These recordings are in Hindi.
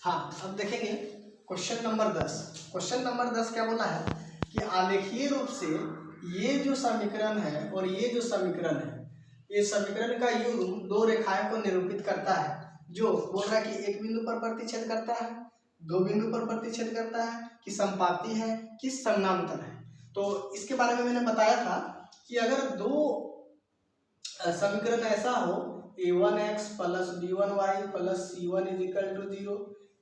हाँ, अब देखेंगे क्वेश्चन नंबर 10। क्वेश्चन नंबर 10 क्या बोला है कि आलेखीय रूप से ये जो समीकरण है और ये जो समीकरण है, ये समीकरण का युग्म दो रेखाएं को निरूपित करता है। जो बोल रहा है कि एक बिंदु पर प्रतिच्छेद करता है, दो बिंदु पर प्रतिच्छेद करता है, कि समपाती है कि समानांतर है। तो इसके बारे में मैंने बताया था कि अगर दो समीकरण ऐसा हो a1x plus b1y plus c1 equal to 0,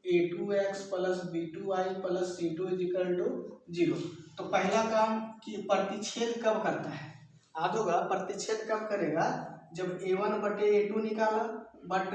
a2x plus b2y plus c2 equal to 0, तो पहला काम कि प्रतिच्छेद कब करता है, याद होगा प्रतिच्छेद कब करेगा, जब a1 बटे a2 निकाला बट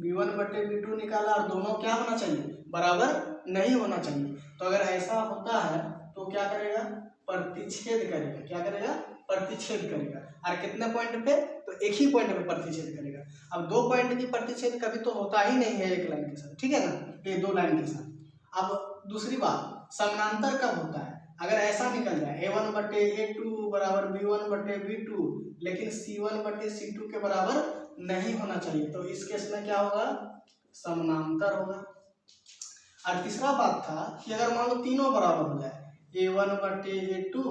b1 बटे b2 निकाला और दोनों क्या होना चाहिए, बराबर नहीं होना चाहिए। तो अगर ऐसा होता है तो क्या करेगा, प्रतिच्छेद करेगा। क्या करेगा, प्रतिच्छेद करेगा। और कितने पॉइंट पे, तो एक ही पॉइंट पे प्रतिच्छेद करेगा। अब दो पॉइंट की प्रतिच्छेद कभी तो होता ही नहीं है एक लाइन के साथ, ठीक है ना, ये दो लाइन के साथ। अब दूसरी बात, समानांतर कब होता है, अगर ऐसा निकल जाए a1 बटे a2 बराबर b1 बटे b2, लेकिन c1 बटे c2 के बराबर नहीं होना चाहिए, तो इस केस में क्या होगा, समानांतर होगा। और तीसरा बात था कि अगर मान लो तीनों बराबर हो जाए, a1 बटे a2,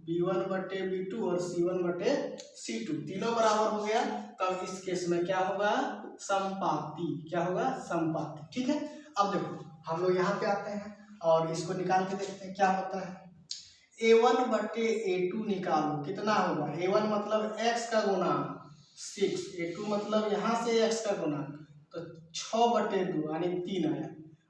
b1 बटे b2 और c1 बटे c2 तीनों बराबर हो गया, तब इस केस में क्या होगा, समपाती। क्या होगा, समपाती। ठीक है, अब देखो हम लोग यहाँ पे आते हैं और इसको निकाल के देखते हैं क्या होता है। a1 बटे a2 निकालो, कितना होगा, a1 मतलब x का गुना 6, a2 मतलब यहाँ से x का गुना, तो 6 बटे 2 यानी 3 आया।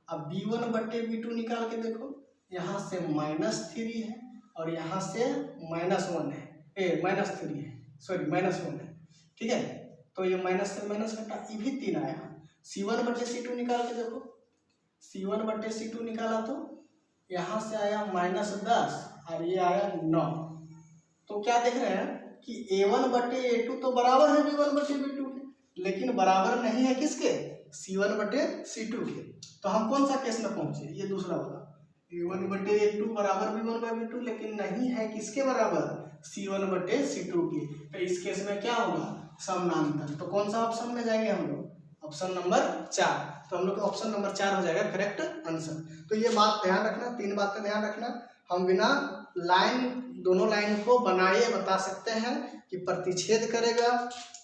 अब b1 बटे b2 निकाल के देखो, यहाँ से -3 है और यहाँ से -1 है, -3 है, सॉरी -1 है। ठीक है, तो ये माइनस से माइनस घटा, ये भी 3 आया। c1 बटे c2 निकाल के देखो, c1 बटे c2 निकाला तो यहाँ से आया -10 और ये आया 9। तो क्या देख रहे हैं कि a1 बटे a2 तो बराबर है b1 बटे b2 के, लेकिन बराबर नहीं है किसके, c1 बटे c2 के। तो हम कौन सा केस में पहुंचे, ये दूसरा वाला, a1 बटे a2 बराबर b1 बाई b2, लेकिन नहीं है किसके बराबर, c1 बटे c2 के। तो इस केस में क्या होगा, समानांतर। तो कौन सा ऑप्शन में जाएंगे हम लोग, ऑप्शन नंबर 4। तो हम लोग का ऑप्शन नंबर 4 हो जाएगा करेक्ट आंसर। तो ये बात ध्यान रखना, 3 बातें ध्यान रखना। हम बिना लाइन, दोनों लाइन को बनाए बता सकते हैं कि प्रतिच्छेद करेगा,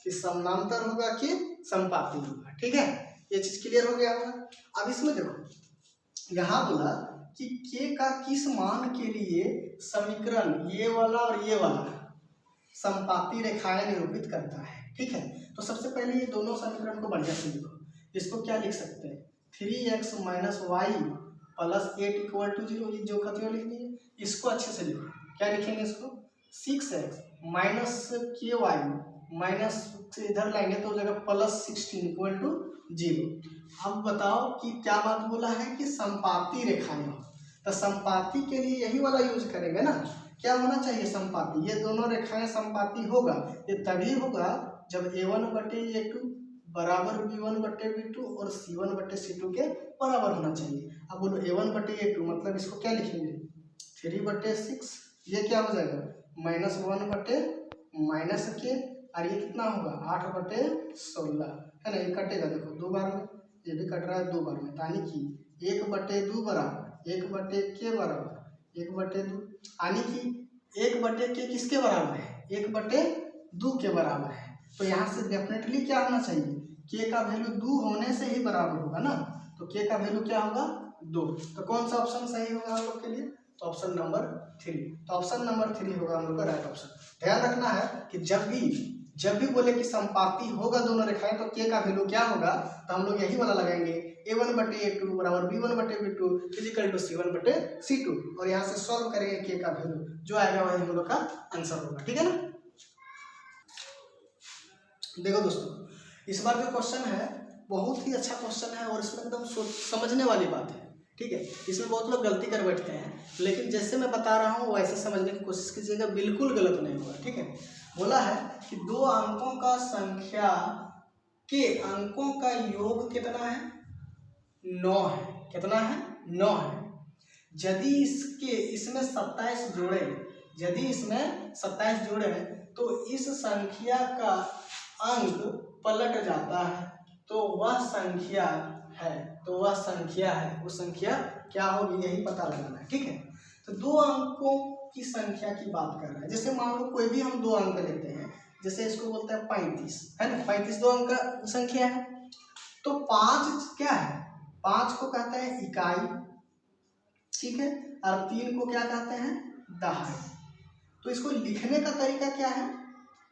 कि समानांतर होगा, कि समपाती होगा। ठीक है, ये चीज क्लियर हो गया होगा। अब इसमें देखो, यहाँ बोला कि k का किस मान के लिए समीकरण ये वाला और ये वाला समपाती रेखाएं निरूपित करता है। ठीक है, तो सबसे पहले ये दोनों समीकरण को बढ़िया से लिखो। इसको क्या लिख सकते हैं, 3x minus y plus 8 equal to 0, ये जो खतरे लिख दिए, इसको अच्छे से लिखो। क्या लिखेंगे इसको, 6x माइनस के वाई माइनस से इधर लाएंगे तो हो जाएगा प्लस 16 इक्वल टू 0। अब बताओ कि क्या बात बोला है कि समपाती रेखाएं हो, तो समपाती के लिए यही वाला यूज करेंगे ना। क्या होना चाहिए, समपाती, ये दोनों रेखाएं समपाती होगा, ये तभी होगा जब a1 बटे a2 बराबर b1 बटे b2 और c1 बटे c2 के बराबर होना चाहिए। अब बोलो a1 बटे a2 मतलब इसको क्या लिखेंगे, 3 बटे 6, ये क्या हो जाएगा -1 बटे माइनस के, और ये कितना होगा 8 बटे 16, है ना, ये कटेगा देखो 2 बार में, ये भी कट रहा है 2 बार में, यानी कि 1 बटे 2 बराबर 1 बटे के बराबर 1 बटे 2, यानी कि 1 बटे के किसके बराबर है, 1 बटे 2 के बराबर है। तो यहाँ से डेफिनेटली क्या होना चाहिए, के का वैल्यू 2 होने से ही बराबर होगा ना, तो के का वैल्यू क्या होगा 2। तो कौन सा ऑप्शन सही होगा हम लोग के लिए, तो ऑप्शन नंबर 3। तो ऑप्शन नंबर 3 होगा हम लोग का राइट ऑप्शन। ध्यान रखना है कि जब भी बोले कि समपाती होगा दोनों रेखाएं, तो के का वैल्यू क्या होगा, तो हम लोग यही वाला लगाएंगे, a1 बटे a2 बराबर b1 बटे b2 इजिकल टू c1 बटे c2, और यहाँ से सॉल्व करेंगे के का वैल्यू, जो आएगा वही हम लोग का आंसर होगा। ठीक है ना। देखो दोस्तों, इस बार जो क्वेश्चन है बहुत ही अच्छा क्वेश्चन है और इसमें एकदम समझने वाली बात है। ठीक है, इसमें बहुत लोग गलती कर बैठते हैं, लेकिन जैसे मैं बता रहा हूँ वैसे समझने की कोशिश कीजिएगा, बिल्कुल गलत नहीं होगा। ठीक है, बोला है कि 2 अंकों का संख्या के अंकों का योग कितना है, 9 है। कितना है, 9 है। यदि इसमें 27 जोड़े, यदि इसमें 27 जोड़े तो इस संख्या का अंक पलट जाता है। तो वह संख्या है, तो वह संख्या है, वो संख्या क्या होगी यही पता लगाना है। ठीक है, तो दो अंकों की संख्या की बात कर रहा है। जैसे मान लो कोई भी हम दो अंक लेते हैं, जैसे इसको बोलते हैं 35, है ना, 35 दो अंक का संख्या है। तो 5 क्या है, 5 को कहते हैं इकाई, ठीक है, और 3 को क्या कहते हैं, दहाई। तो इसको लिखने का तरीका क्या है,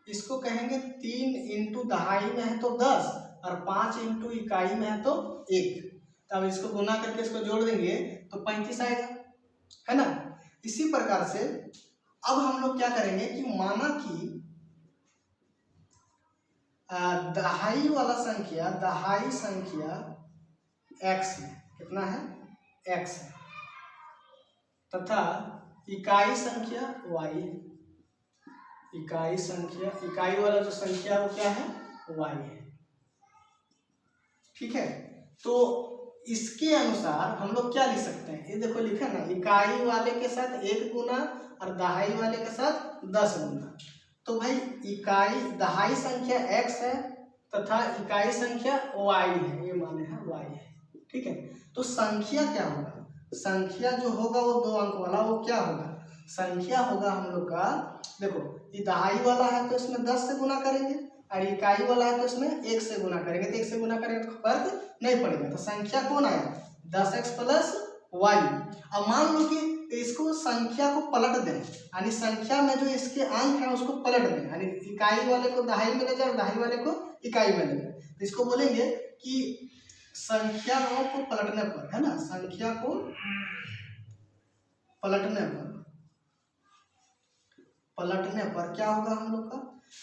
इसको कहेंगे 3 इंटू दहाई में है तो 10 और 5 इंटू इकाई में है तो 1। तब इसको गुना करके इसको जोड़ देंगे तो 35 आएगा, है ना। इसी प्रकार से अब हम लोग क्या करेंगे कि माना कि दहाई वाला संख्या, दहाई संख्या x है, कितना है, x है, तथा इकाई संख्या y है। इकाई संख्या, इकाई वाला जो संख्या है वो क्या है, y है। ठीक है, तो इसके अनुसार हम लोग क्या लिख सकते हैं, ये देखो लिखा ना, इकाई वाले के साथ 1 गुना और दहाई वाले के साथ 10 गुना। तो भाई इकाई दहाई संख्या x है तथा इकाई संख्या y है, ये माने है y है। ठीक है, तो संख्या क्या होगा, संख्या जो होगा वो दो अंक वाला वो क्या होगा, संख्या होगा हम लोग का, देखो ये दहाई वाला है तो इसमें 10 से गुना करेंगे और इकाई वाला है तो इसमें 1 से गुना करेंगे, तो 1 से गुना करेंगे तो फर्क नहीं पड़ेगा। तो संख्या कौन आया, 10x प्लस y। अब मान लो कि इसको संख्या को पलट दें, यानी संख्या में जो इसके अंक है उसको पलट दें, यानी इकाई वाले को दहाई में ले जाए और दहाई वाले को इकाई में ले जाए। तो इसको बोलेंगे कि संख्याओं को पलटने पर, है ना, संख्या को पलटने पर क्या होगा हम लोग का,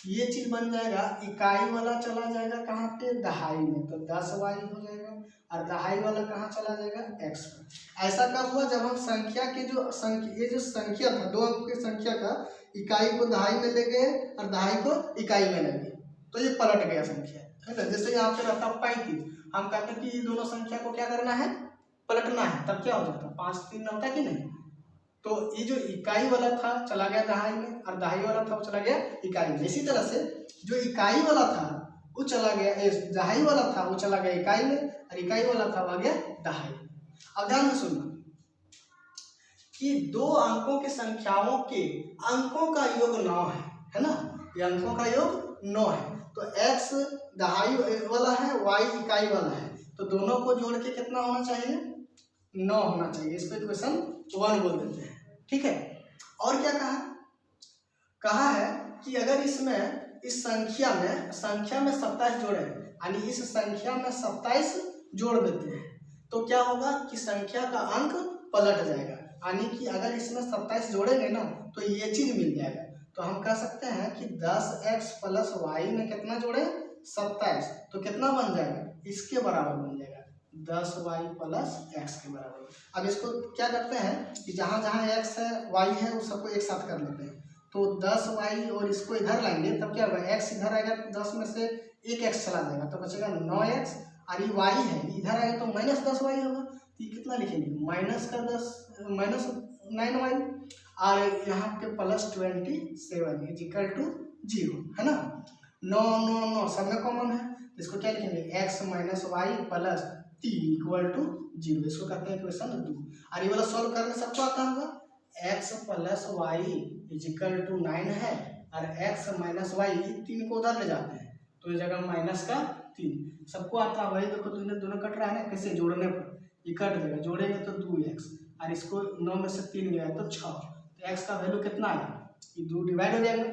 ये चीज बन जाएगा, इकाई वाला चला जाएगा कहाँ पे, दहाई में, तो 10y हो जाएगा, और दहाई वाला कहाँ चला जाएगा, x पर। ऐसा कब हुआ, जब हम संख्या के जो ये जो संख्या था दो अंक की संख्या का, इकाई को दहाई में ले गए और दहाई को इकाई में ले गए, तो ये पलट गया संख्या, है ना। जैसे यहाँ पे रहता 35, हम कहते हैं कि ये दोनों संख्या को क्या करना है, पलटना है, तब क्या हो जाता, 5 3 होता कि नहीं। तो ये जो इकाई वाला था चला गया दहाई में और दहाई वाला था वो चला गया इकाई में। इसी तरह से जो इकाई वाला था वो चला गया, दहाई वाला था वो चला गया इकाई में और इकाई वाला था वो आ गया दहाई। अब ध्यान से सुनना कि दो अंकों की संख्याओं के अंकों का योग 9 है ना, ये अंकों का योग 9 है। तो x दहाई वाला है, y इकाई वाला है, तो दोनों को जोड़ के कितना होना चाहिए, 9 होना चाहिए। इसको इक्वेशन 1 बोल देते हैं। ठीक है, और क्या कहा है कि अगर इसमें इस संख्या में 27 जोड़े, यानी इस संख्या में 27 जोड़ देते हैं तो क्या होगा कि संख्या का अंक पलट जाएगा, यानी कि अगर इसमें 27 जोड़ेंगे ना तो ये चीज मिल जाएगा। तो हम कह सकते हैं कि 10x प्लस y में कितना जोड़े, 27, तो कितना बन जाएगा, इसके बराबर बन जाएगा, 10y प्लस x के बराबर। अब इसको क्या करते हैं कि जहाँ जहाँ x है y है वो सबको एक साथ कर लेते हैं, तो 10y और इसको इधर लाएंगे तब क्या होगा, x इधर आएगा, 10 में से एक x चला जाएगा तो बचेगा 9x, और ये y है इधर आएगा तो माइनस 10y होगा। तो ये कितना लिखेंगे, माइनस 9y, और यहाँ पे प्लस 27 इज इक्वल टू 0, है ना। 9 9 9 सब में कॉमन है, इसको क्या लिखेंगे, x minus y plus 3 equal to 0, इसको कहते हैं इक्वेशन 2। और ये वाला सॉल्व करने सबको आता होगा, x plus y is equal to 9 है और x माइनस वाई 3 को उधर ले जाते हैं तो इस जगह माइनस का 3, सबको आता है। वही देखो दोनों कट रहा है ना, कैसे जोड़ने पर ये कट जाएगा, जोड़ेंगे तो 2x, और इसको 9 में से 3 गया तो 6, तो x का वैल्यू कितना आया, ये 2 डिवाइड हो जाएगा,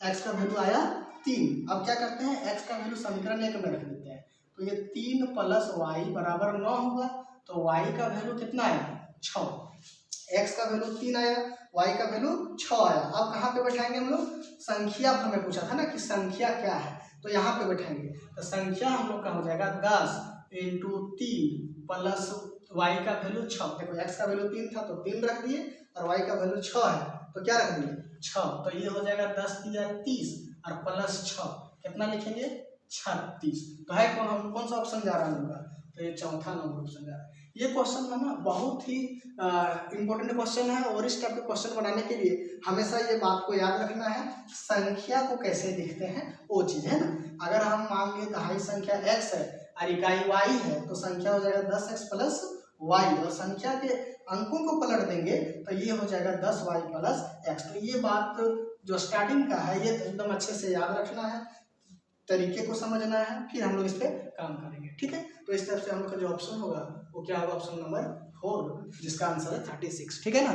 x का वैल्यू आया 3। अब क्या करते हैं, x का वैल्यू समीकरण 1 में रख देते हैं, तो ये 3 प्लस वाई बराबर 9 होगा, तो y का वैल्यू कितना आया, 6, x का वैल्यू 3 आया, y का वैल्यू 6 आया। अब कहाँ पे बैठाएंगे हम लोग, संख्या हमें पूछा था ना कि संख्या क्या है, तो यहाँ पे बैठाएंगे, तो संख्या हम लोग का हो जाएगा 10 इंटू 3 प्लस y का वैल्यू 6। देखो x का वैल्यू 3 था तो 3 रख दिए और y का वैल्यू 6 है तो क्या रख दिए 6, तो ये हो जाएगा 10 या 30 और प्लस 6 कितना लिखेंगे 36। तो है कौन सा ऑप्शन जा रहा है हम लोग का, तो ये चौथा नंबर ऑप्शन जा रहा है। ये क्वेश्चन है ना बहुत ही इम्पोर्टेंट क्वेश्चन है, और इस टाइप के क्वेश्चन बनाने के लिए हमेशा ये बात को याद रखना है, संख्या को कैसे लिखते हैं वो चीज़ है ना। अगर हम मान लिए दहाई संख्या x है और इकाई वाई है तो संख्या हो जाएगा 10x प्लस वाई, और संख्या के अंकों को पलट देंगे तो ये हो जाएगा 10y प्लस एक्स। तो ये बात जो स्टार्टिंग का है ये एकदम अच्छे से याद रखना है, तरीके को समझना है, फिर हम लोग इस पर काम करेंगे, ठीक है। तो इस तरफ से हम लोग का जो ऑप्शन होगा वो क्या होगा, ऑप्शन नंबर 4, जिसका आंसर है 36, ठीक है ना।